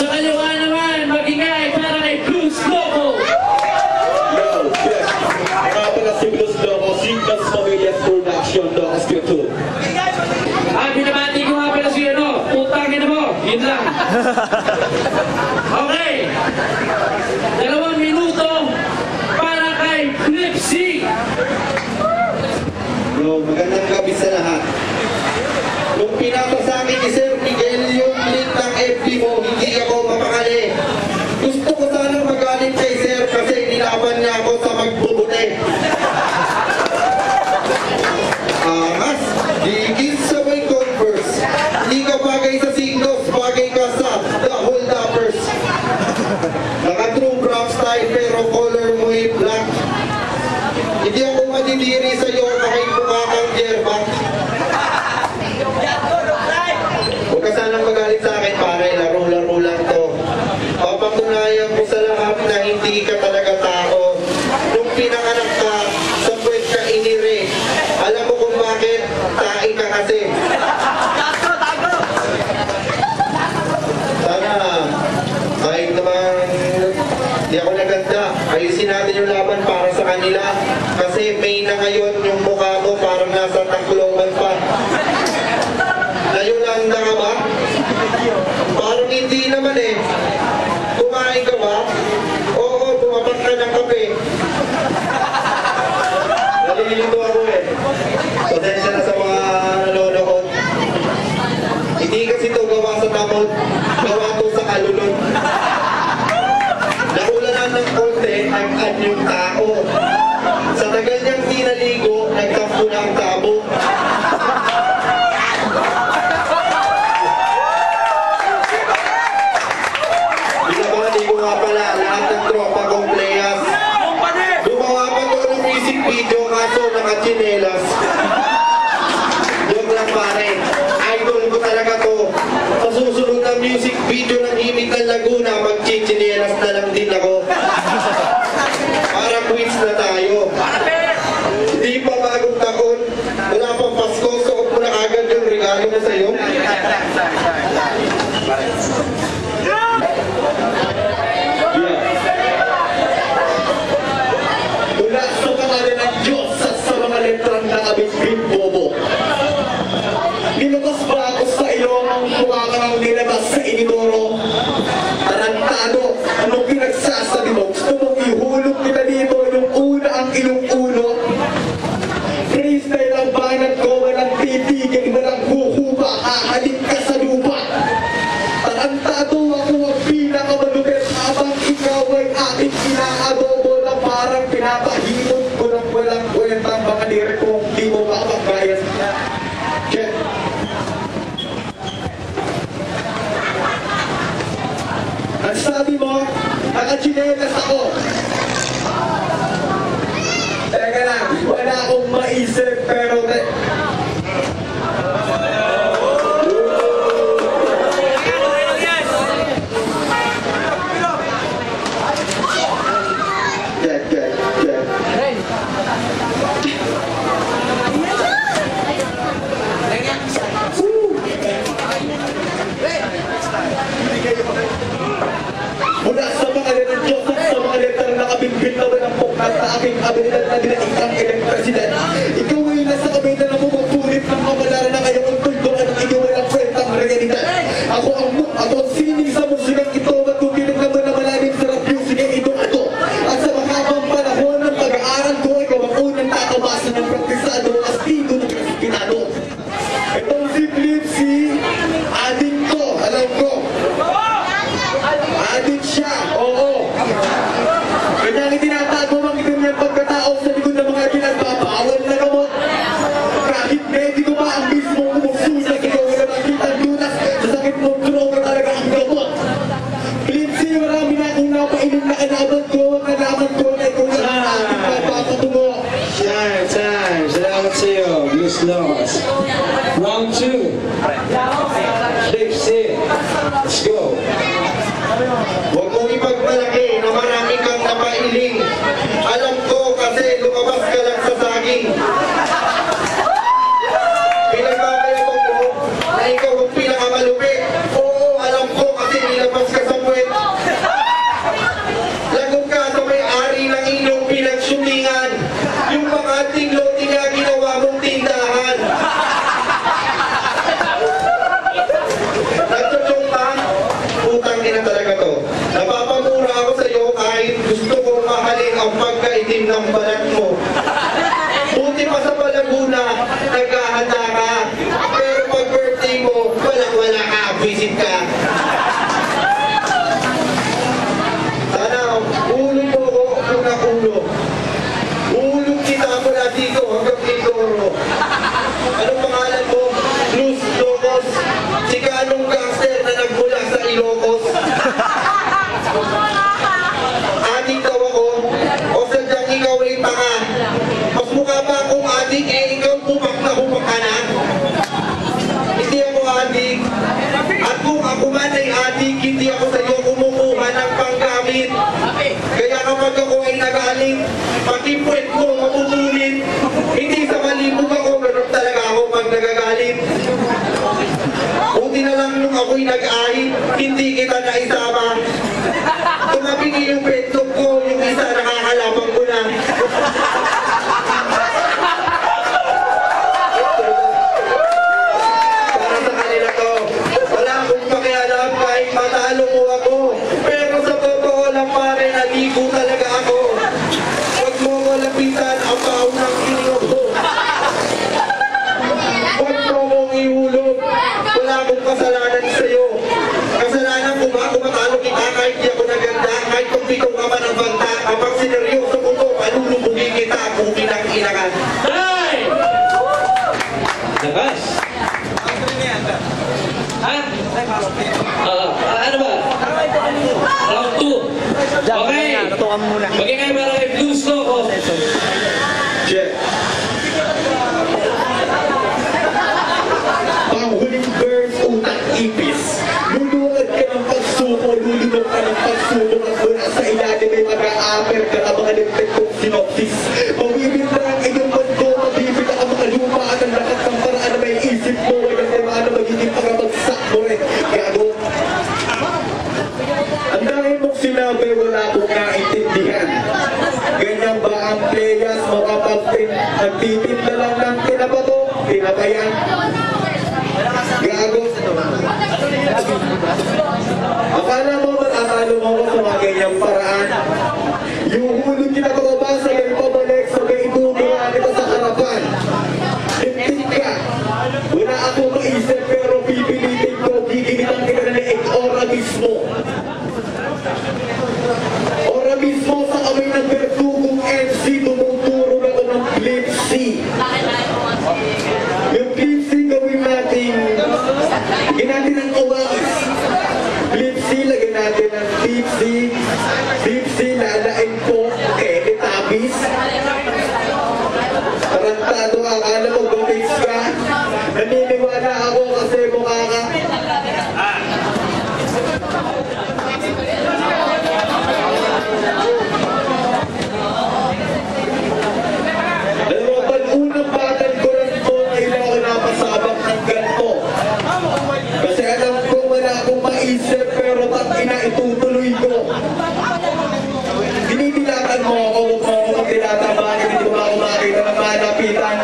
Sa kaliwa naman, magingay para kay Blues Loco. Yo, yes. Mga pala si Blues Loco, Singles Pamilya Production, Docas Q2. Binabati ko nga pala si putangin na mo. Yun lang. Okay. 2 minuto para kay Flipsy. Yo, magandang gabi sa lahat. Nung pinapa sa akin ni Sir Miguel yung link ng FB mo, hindi ako mapakali. Gusto ko sanang magalit kay Sir kasi nilaban niya ako sa magbubuti. Angas, digil sa may Converse. Hindi ka bagay sa singles, bagay ka sa The Hold-Uppers. Naka-true crop style pero color mo ay black. Hindi ako madidiri sa'yo kahit mukha kang yerbak. Huwag ka sanang magalit sa akin, pare, laro-laro lang to. Papatunayan ko sa lahat na hindi ka talaga tao. Nung pinanganak ka, sa puwet ka inire. Alam mo kung bakit? Taing ka kasi. Sana, kahit naman di ako naganda, ayusin natin yung laban para sa kanila. Kasi May na ngayon yung mukha mo parang nasa Tacloban pa. Nayolanda ka ba? Parang hindi naman eh. Kumain ka ba? Oo, bumapak ka ng kape. Nalilito ako eh. Pasensya na sa mga nanonood. Hindi kasi ito gawa sa tamod. Gawa ito sa kalulod. Naulanan ng konti ang anyong tao. Sa tagal niyang di naligo, nagtampo na ang tabo. Binabati ko nga pala lahat ng tropa kong players. Gumawa pa doon ng music video kaso nakachinelas. Joke lang pare, idol ko talaga to. Sa susunod na music video ng Himig ng Laguna, magchichinelas na lang din ako. Para quiz na tayo. Hindi pa bagong taon, wala pang Pasko, suot mo na agad yung regalo mo sa'yo. Mula sa pangalan ng Diyos at sa mga letrang nakabitbit bobo. Nilabas ba ako sa iyong mukha ka ng nilabas sa inidoro? Tarantado, anong pinagsasabi mo? Gusto mong ihulog kita dito yung una ang ilong ulo? Freestyle ang banat ko, walang titigil, walang huhuba, hahalik ka sa lupa. Tarantado ako ang pinakamalupit habang ikaw ay aking inaadobo na parang pinapahimot ko ng walang kwentang mga lirikong di mo makapagbayas. Check. Ang sabi mo, nakachinelas ako. Teka lang, wala akong maisip pero... Mula sa mga ng Diyos at sa mga letter na kabinbin na walang pokal sa aking abilidad na dinaing ang ilang president. Ikaw ay nasa kabida na bumupulit ng kamalaran na ngayong tulduan ng iniwalang kwentang realidad. Ako ang sining sa musikang ito, matukinig naman na malalim sa rap music ay ito ato. At sa makabang panahon ng pag-aaral ko, ikaw ang unang tatabasan ng praktisado at tigo ng pinado. Itong si Flipsy, ading ko, alam ko. Adit siya, oo. Kanya ang itinatago mang ito niyang pagkatao sa likod ng mga pinagbabawal na gamot. Kahit mediko pa ang mismo umususa, ikaw wala makita lunas. Sa sakit mong droga talaga ang gamot. Flipsy, marami na akong napainom na kalaban ko. Kalaban ko na ikaw na ang aking papatungo. Time. Salamat sa iyo, Blues Locos. Round 2. Flipsy. Let's go. Huwag mong ipagmalaki na marami kang napailing. Alam ko kasi lumabas ka lang sa saging. Pinagpapalabang mo na ikaw ang pinakamalupit. Oo, alam ko kasi nilabas ka sa akin na talaga to. Napapamura ako sa'yo kahit gusto kong mahalin ang pagkaitim ng balat mo. Buti pa sa Palaguna, naghahanda ka. Pero pag birthday mo, walang-wala ka, visit ka. Sana, ulo mo ko kung nakulo. Ulog kita mula dito hanggang Mindoro. Anong pangalan mo? Luz Locos. Si Kanong gangster na nagmula sa Ilocos. Adik daw ako. O sadyang ikaw ay tanga. Mas mukha pa akong adik ikaw bumak na bumak ka na. Hindi ako adik. At kung ako man ay adik, hindi ako sa'yo kumukuha ng panggamit. Kaya kapag ako ay nagalit, pati puwet ko mapupulit. Hindi sa malibog ako, ganun talaga ako pag nagagalit. Buti na lang nung ako'y nag-ahit, hindi kita naisama. Tumabingi yung petlog ko, yung isa nakakalapang ko na. Para sa kanila to, wala akong pakialam kahit matalo mo ako. Pero sa totoo lang pare, naligo talaga ako. Huwag mo ko lapitan ang baho ng ino ko. Huwag mo kong ihulog. Wala akong kasalanan sa'yo. Kasalanan ko ba kung matalo kita kahit di ako naganda, kahit kung pitong ka man ang banta, kapag sineryoso ko to, malulubugin kita kung pinang-inakan. Hey! Lakas! Ha? Ano ba? Round 2. Okay. Bagay kayo para kay Blues Loco. Check. Panghuling verse, utang ipis. Luluwag ka ng pagsuko, lulunok ka ng pagsuko, at wala sa ilalim ay mag-a-aper ka ang mga nagtagpong sinopsis. Mawibit na ang iyong bando, mabibit ang mga lupa at ang lakas ng paraan na may isip mo, ay ang tema na magiging pagkabagsak mo rin. Gago. Ang dahil mong sinabi, wala akong naintindihan. Ganyan ba ang playas mo kapag nagtitinda lang ng tinabato, tinabayan? Gago. Akala mo akala mo ko sa mga ganyang paraan. Yung hulog kita pababasa, yung pabalik, sabay itutulungan kita sa harapan. Liptik ka. Wala akong maisip pero pipilitin ko, giginitan kita na ni ora mismo. Ora mismo sa kamay ng bertugong MC, tumuturo na ko ng flip C. Yung flip C gawin natin, lagyan natin ng owalis. Flip C, lagyan natin ng flip C. Flip C, lalain po, tabis. Tarantado ka, akala mo gumits ka. Naniniwala ako kasi mukha ka. Pero pag unang batang ko lang po, kailangan ko napasabak ng ganito. Kasi alam ko wala akong maisip, pero pag itutuloy ko. Dinibilatan mo ako, kung tinatabahan, hindi ko makakita ng malapitan.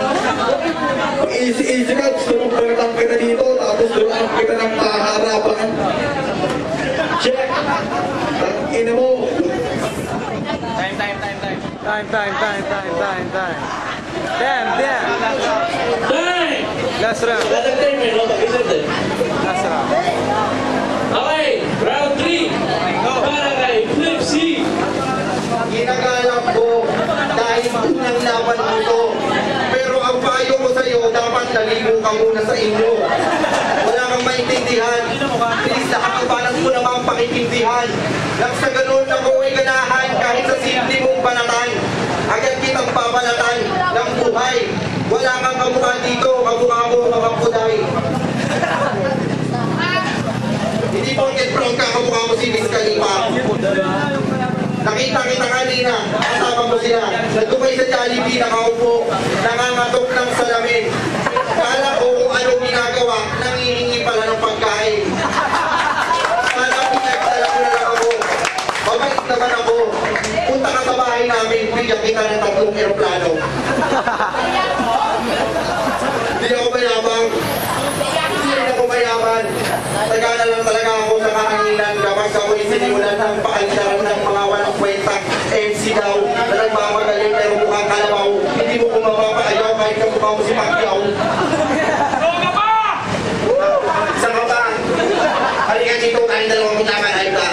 Easy ka, gusto mong pertang kita dito, tapos doon kita ng kaharapan. Check! Tangina mo! Time. Time! Last round. Last time eh, no? Pag-isip eh. Last round. Okay, round 3. Para kay Flip C. Ginagalap ko dahil unang laban mo to. Pero ang payo ko sa'yo, dapat naligo ka muna sa inyo. Wala kang maintindihan. Please, nakakabalas mo naman ang pakikindihan. Nang sa ganun ako ay ganahan kahit sa simple mong banatan. Agad kitang pabalatan ng buhay. Wala kang kamukha dito, kamukha mo mga puday. Hindi porket brown ka, kamukha mo si Miss Khalifa. Nakita kita kanina, kasama mo sila. Nagtumay sa Jollibee, nakaupo, nangangatok ng salamin. Kala ko kung anong ginagawa, nangihingi pala ng pagkain. Kala ko pinagdala ko na lang ako. Mabait naman ako. Punta ka sa bahay namin, bigyan kita ng 3 aeroplano. Hindi ako mayabang. Hindi ako mayaman. Tagala lang talaga ako sa kahanginan, kapag ikaw ay sinimulan ng pakalsaran ng mga walang kwenta MC daw na nagmamagaling pero mukhang kalabaw. Hindi mo kumapapaayaw kahit kamukha mo si Pacquiao. Isa ka ba? Halika dito, tayong dalawang mutaman, ayun ka.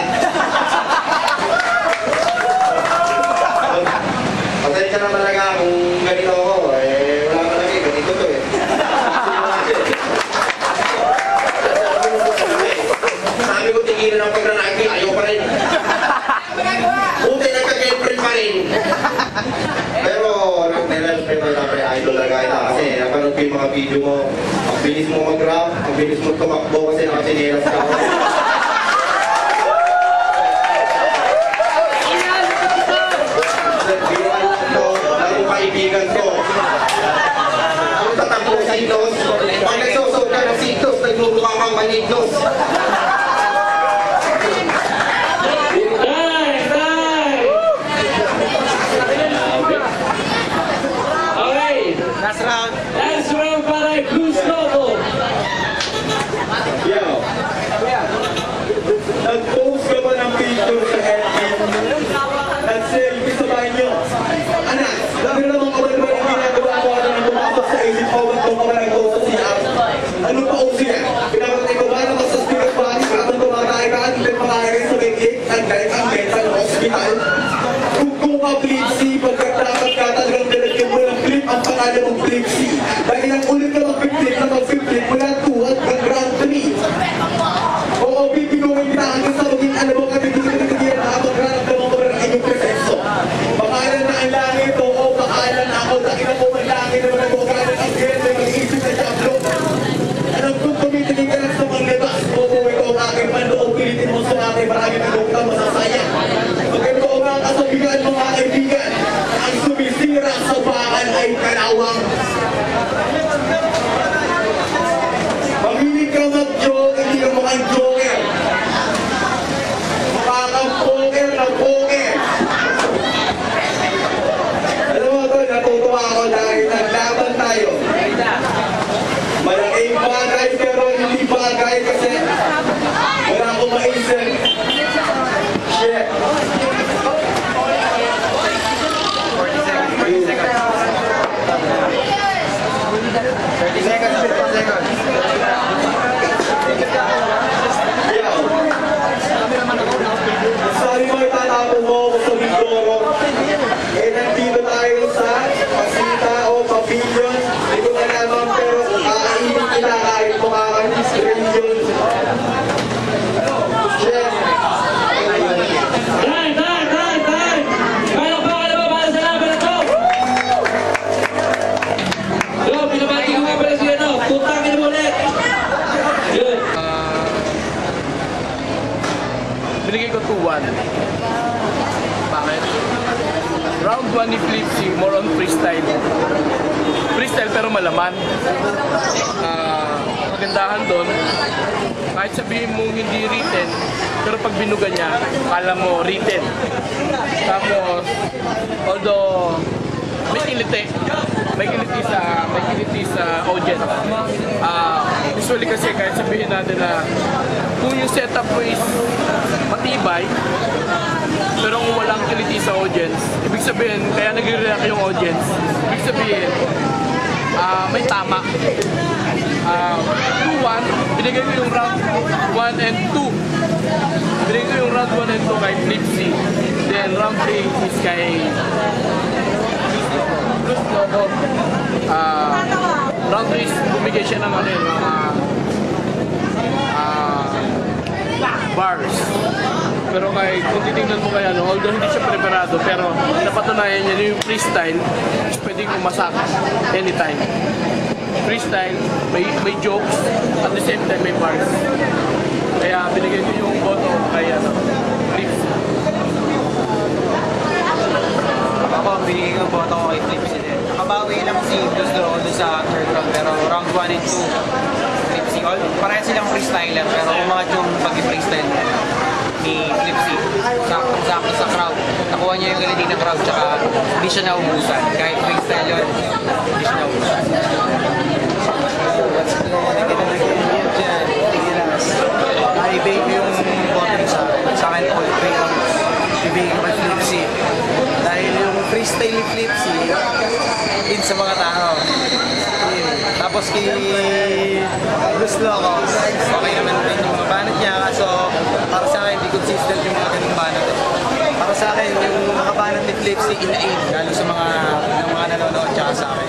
Pasensya na talaga kung ganito ako, eh wala ka lagi, ganito to eh. Sabi ko tigilan ang pagranaki, ayaw pa rin. Buti nagka-girlfriend pa rin. Pero nag-respect ko na pre-idol talaga ito kasi napanood ko yung mga video mo. Ang bilis mo mag-rap, ang bilis mo tumakbo kasi nakasinelas ka. Biruan lang to, lagong kaibigan ko. Ang tatakbo sa inos, pag nagsusog ka ng sitos, nagluto ka kang manignos. Last round para Cruz Lobo. Yo. Nag-post ka ba ng picture sa FB? Nag-selfie sa banyo? Anak, labi namang kabalba yung ginagawa mo na pumasok sa isip ko ba't kung ka ba nag-post sa CR? Ano pa uso yan? Pinapatay ko ba na masaspigat ba ang habang tumatay ka at hindi pakain sa may-gate ang mental hospital? Kung ka Flipsy, pagkatapat ka talagang nilagyan mo ng flip ang pangalan mong Flipsy. Dahil ang ulit ka mag-flip na mag-flip mula 2 at hanggang 3. Oo, bibigawin kita hanggang sa maging alam mo kami bigyan na habang naramdaman ko ng inyong presensyo. Bakalan na ang langit, oo, bakalan na ako. Dahil ako man langit naman nag-ugalan ang ganda ng mag-isip na Diablo. Alam kong tumitingin ka lang sa mga labas. Oo, ito ang aking panloob, pilitin mo sa akin, marami na ka masasaya. Maganda o mga kasabihan mga kaibigan, ang sumisira sa bakan ay kalawang. Mahilig ka mag-joke, hindi ka mukhang joker. Mukha kang poker na poker. Alam mo ito, natutuwa ako dahil naglaban tayo. Malaking bagay pero hindi bagay kasi wala akong maisip. Shit. 30 seconds. Sorry mo, itatapon mo ako sa Mindoro. Eh, nandito tayo sa Pasita o Pavilion. Hindi ko na naman pero kakainin kita kahit mukha kang religion. Shit. Time! Palakpakan na ba para sa laban na to? Yo, pinabati ko nga pala siya, no? Putangin mo ulit! Yun. Binigay ko 2-1. Bakit? Round 1 ni Flipsy, more on freestyle. Freestyle pero malaman. Magandahan doon, kahit sabihin mong hindi written, pero pag binuga niya, kala mo written. Tapos, although may kiliti sa audience. Usually kasi kahit sabihin natin na kung yung setup mo is matibay, pero kung walang kiliti sa audience, ibig sabihin, kaya nagre-react yung audience, ibig sabihin, may tama. 2-1, binigay ko yung round 1 and 2. Binigay ko yung round 1 and 2 kay Flipsy. Then round 3 is kay Cruz Lobo. Round 3 is bumigay siya ng mga bars. Pero kung titignan mo kaya, although hindi siya preparado, pero napatunayan niya yung freestyle, pwedeng umasak anytime. Freestyle, may jokes, at the same time may bars. Kaya binigay ko yung boto kay Flipsy. Ako, binigay ko boto ko kay Flipsy din. Nakabawi lang si Cruz Lobo sa third round, pero round 1 and 2, Flipsy. Parehas silang freestyler, pero umangat yung pag-freestyle ni Flipsy. Sakto sa crowd. Nakuha niya yung galing ng crowd, tsaka hindi siya naubusan. Kahit freestyle yun, hindi siya naubusan. Naibig yung boto sa Flipsy, in sa mga tao. Tapos kay Blues Loco, okay naman din yung mga banat niya. Kaso para sa akin, hindi consistent yung mga ganung banat. Para sa akin, yung mga banat ni Flipsy, in-aid, lalo sa mga nanonood tsaka sa akin.